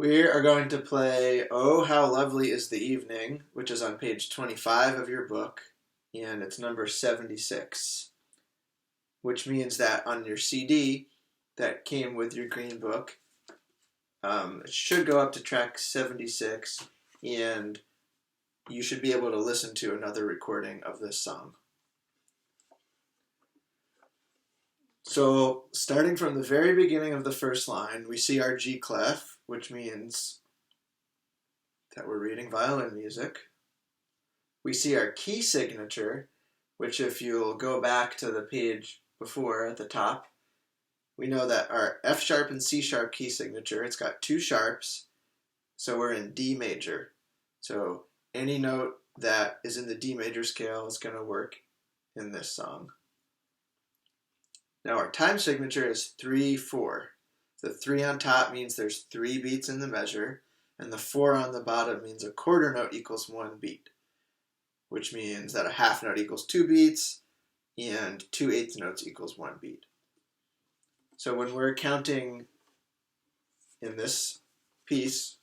We are going to play Oh How Lovely Is the Evening, which is on page 25 of your book, and it's number 76, which means that on your CD that came with your green book, it should go up to track 76, and you should be able to listen to another recording of this song. So, starting from the very beginning of the first line, we see our G clef, which means that we're reading violin music. We see our key signature, which if you'll go back to the page before at the top, we know that our F sharp and C sharp key signature, it's got two sharps, so we're in D major. So any note that is in the D major scale is going to work in this song. Now our time signature is 3-4. The 3 on top means there's 3 beats in the measure, and the 4 on the bottom means a quarter note equals 1 beat, which means that a half note equals 2 beats, and 2/8 notes equals 1 beat. So when we're counting in this piece,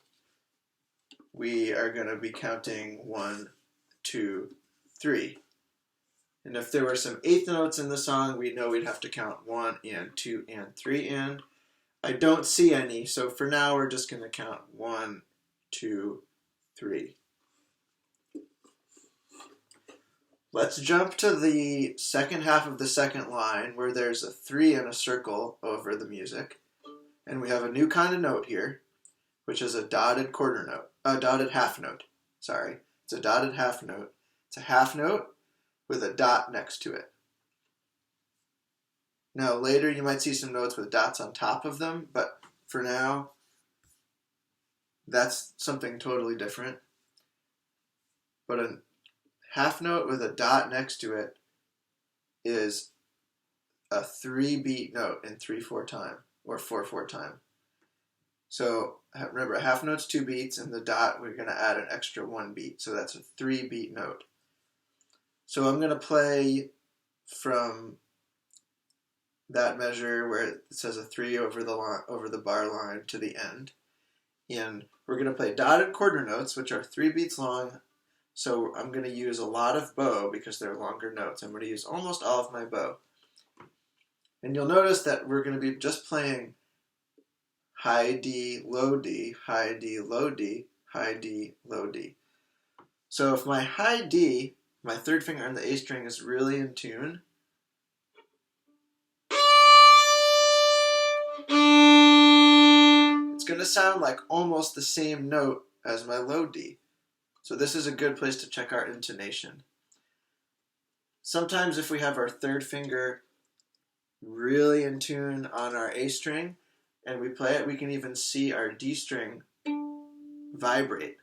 we are going to be counting 1, 2, 3. And if there were some eighth notes in the song, we know we'd have to count 1 and 2 and 3 and. I don't see any, so for now we're just going to count 1, 2, 3. Let's jump to the second half of the second line where there's a 3 in a circle over the music. And we have a new kind of note here, which is a dotted quarter note, a dotted half note. Sorry, it's a dotted half note. It's a half note with a dot next to it. Now later you might see some notes with dots on top of them, but for now that's something totally different. But a half note with a dot next to it is a 3-beat note in 3/4 time or 4/4 time. So remember, a half note's 2 beats, and the dot we're going to add an extra 1 beat, so that's a 3-beat note. So I'm going to play from that measure where it says a 3 over the bar line to the end. And we're going to play dotted quarter notes, which are 3 beats long. So I'm going to use a lot of bow because they're longer notes. I'm going to use almost all of my bow. And you'll notice that we're going to be just playing high D, low D, high D, low D, high D, low D. So if my high D, my third finger on the A string, is really in tune, it's going to sound like almost the same note as my low D. So this is a good place to check our intonation. Sometimes if we have our third finger really in tune on our A string and we play it, we can even see our D string vibrate.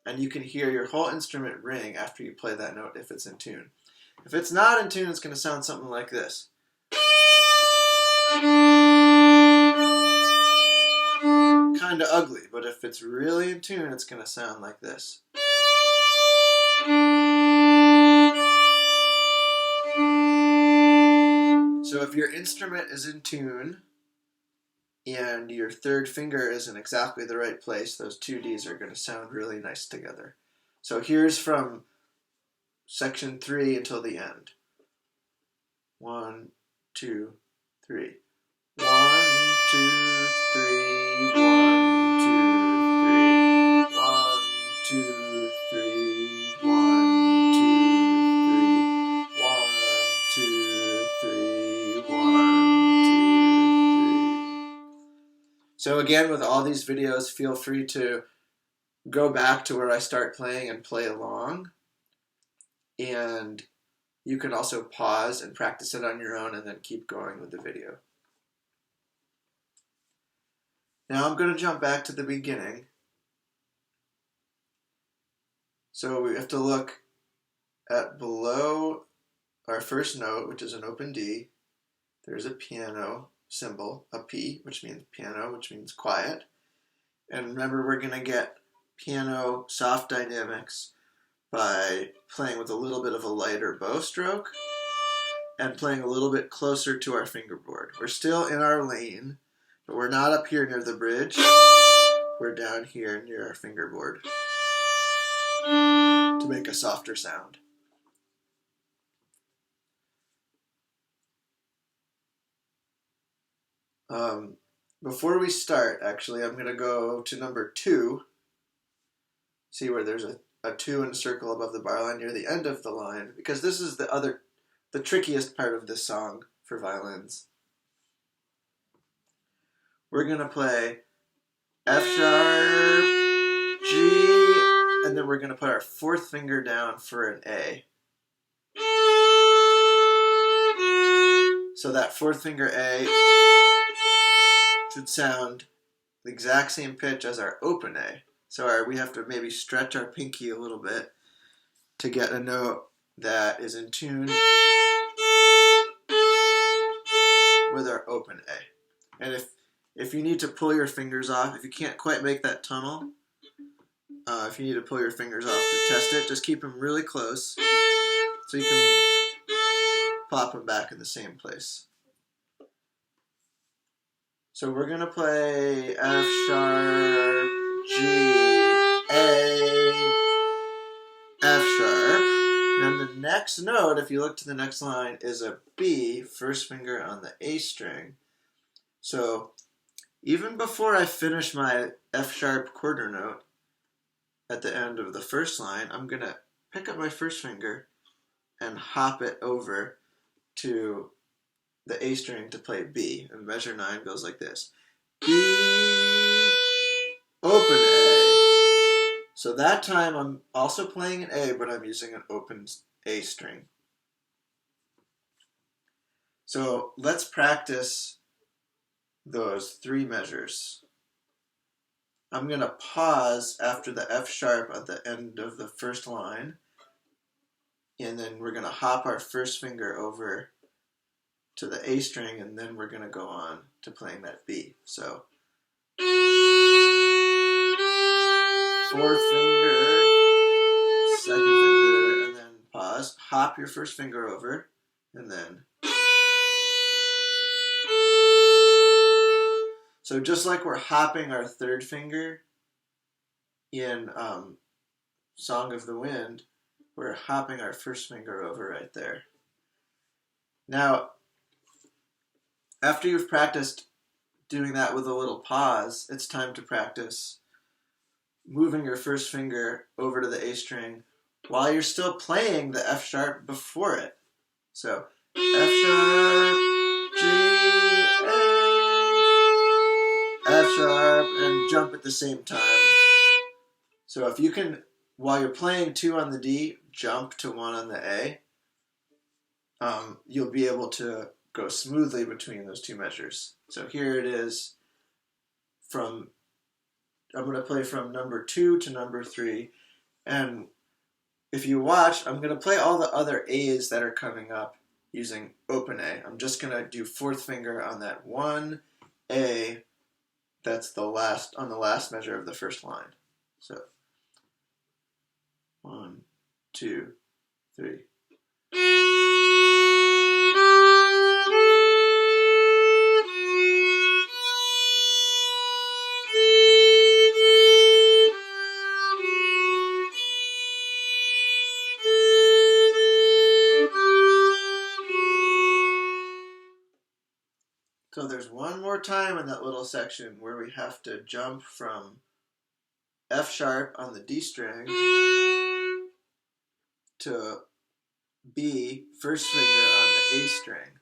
And you can hear your whole instrument ring after you play that note if it's in tune. If it's not in tune, it's going to sound something like this. Kind of ugly, but if it's really in tune, it's going to sound like this. So if your instrument is in tune and your third finger is in exactly the right place, those 2 Ds are going to sound really nice together. So here's from section 3 until the end. 1, 2, 3. 1, 2, 3, 1, 2, 3. 1, 2, 3, 1, 2, 3. 1, 2, 3, 1, 2, 3. So again, with all these videos, feel free to go back to where I start playing and play along. And you can also pause and practice it on your own and then keep going with the video. Now I'm going to jump back to the beginning. So we have to look at below our first note, which is an open D. There's a piano symbol, a P, which means piano, which means quiet. And remember, we're going to get piano soft dynamics by playing with a little bit of a lighter bow stroke and playing a little bit closer to our fingerboard. We're still in our lane, but we're not up here near the bridge. We're down here near our fingerboard to make a softer sound. Before we start, actually, I'm going to go to number 2. See where there's a 2 in a circle above the bar line near the end of the line, because this is the trickiest part of this song for violins. We're going to play F sharp, G, and then we're going to put our 4th finger down for an A. So that 4th finger A should sound the exact same pitch as our open A. So we have to maybe stretch our pinky a little bit to get a note that is in tune with our open A. And if you need to pull your fingers off, if you can't quite make that tunnel, if you need to pull your fingers off to test it, just keep them really close so you can plop them back in the same place. So we're going to play F sharp, G, A, F sharp. Then the next note, if you look to the next line, is a B, 1st finger on the A string. So even before I finish my F sharp quarter note at the end of the 1st line, I'm going to pick up my 1st finger and hop it over to the A string to play B. And measure 9 goes like this. B, open A. So that time I'm also playing an A, but I'm using an open A string. So let's practice those 3 measures. I'm going to pause after the F sharp at the end of the 1st line, and then we're going to hop our 1st finger over to the A string, and then we're going to go on to playing that B. So 4th finger, 2nd finger, and then pause. Hop your 1st finger over, and then. So just like we're hopping our 3rd finger in Song of the Wind, we're hopping our 1st finger over right there. Now, after you've practiced doing that with a little pause, it's time to practice moving your 1st finger over to the A string while you're still playing the F sharp before it. So F sharp, G, A, F sharp, and jump at the same time. So if you can, while you're playing 2 on the D, jump to 1 on the A, you'll be able to go smoothly between those 2 measures. So here it is I'm going to play from number 2 to number 3, and if you watch, I'm going to play all the other A's that are coming up using open A. I'm just going to do 4th finger on that 1 A that's on the last measure of the 1st line. So 1, 2, 3. So there's one more time in that little section where we have to jump from F sharp on the D string to B, 1st finger on the A string.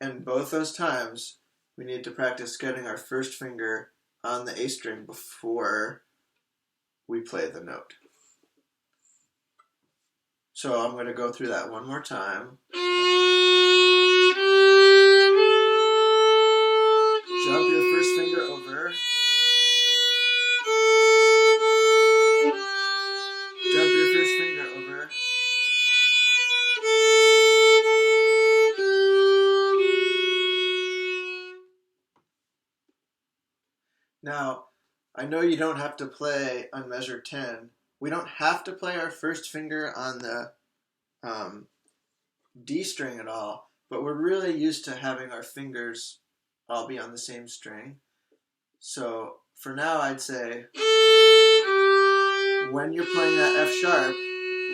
And both those times, we need to practice getting our 1st finger on the A string before we play the note. So I'm going to go through that one more time. Jump your 1st finger over. Jump your 1st finger over. Now, I know you don't have to play on measure 10. We don't have to play our 1st finger on the D string at all, but we're really used to having our fingers all be on the same string. So for now, I'd say when you're playing that F sharp,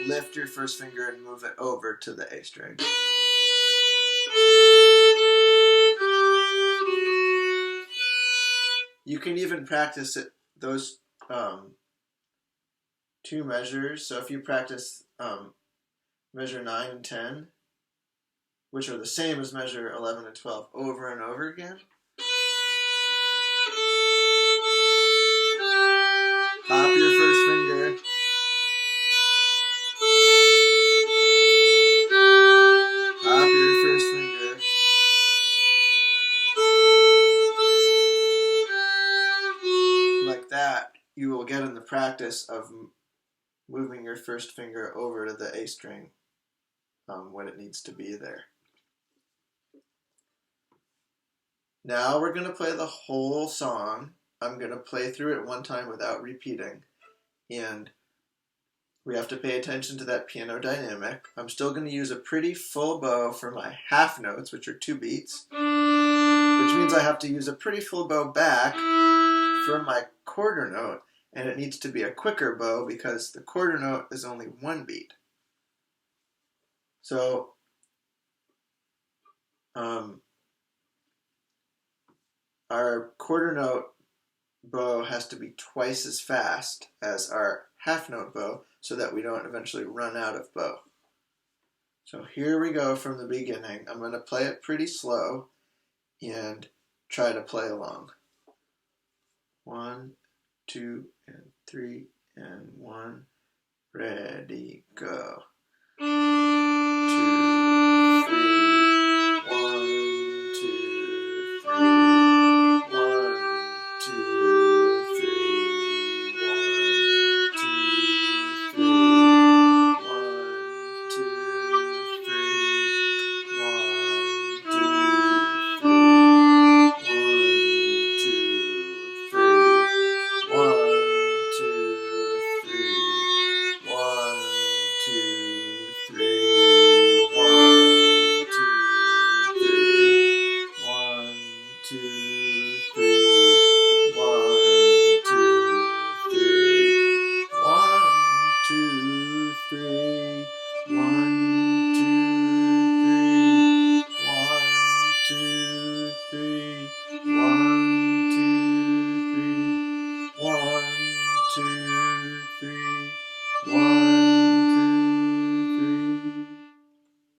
lift your first finger and move it over to the A string. You can even practice it, those two measures. So if you practice measure 9 and 10, which are the same as measure 11 and 12, over and over again, pop your first finger, pop your first finger, like that. You will get in the practice of moving your first finger over to the A string when it needs to be there. Now we're going to play the whole song. I'm going to play through it one time without repeating. And we have to pay attention to that piano dynamic. I'm still going to use a pretty full bow for my half notes, which are 2 beats, which means I have to use a pretty full bow back for my quarter note, and it needs to be a quicker bow because the quarter note is only 1 beat. So our quarter note bow has to be twice as fast as our half note bow so that we don't eventually run out of bow. So here we go from the beginning. I'm going to play it pretty slow and try to play along. 1, 2, and 3, and 1. Ready, go.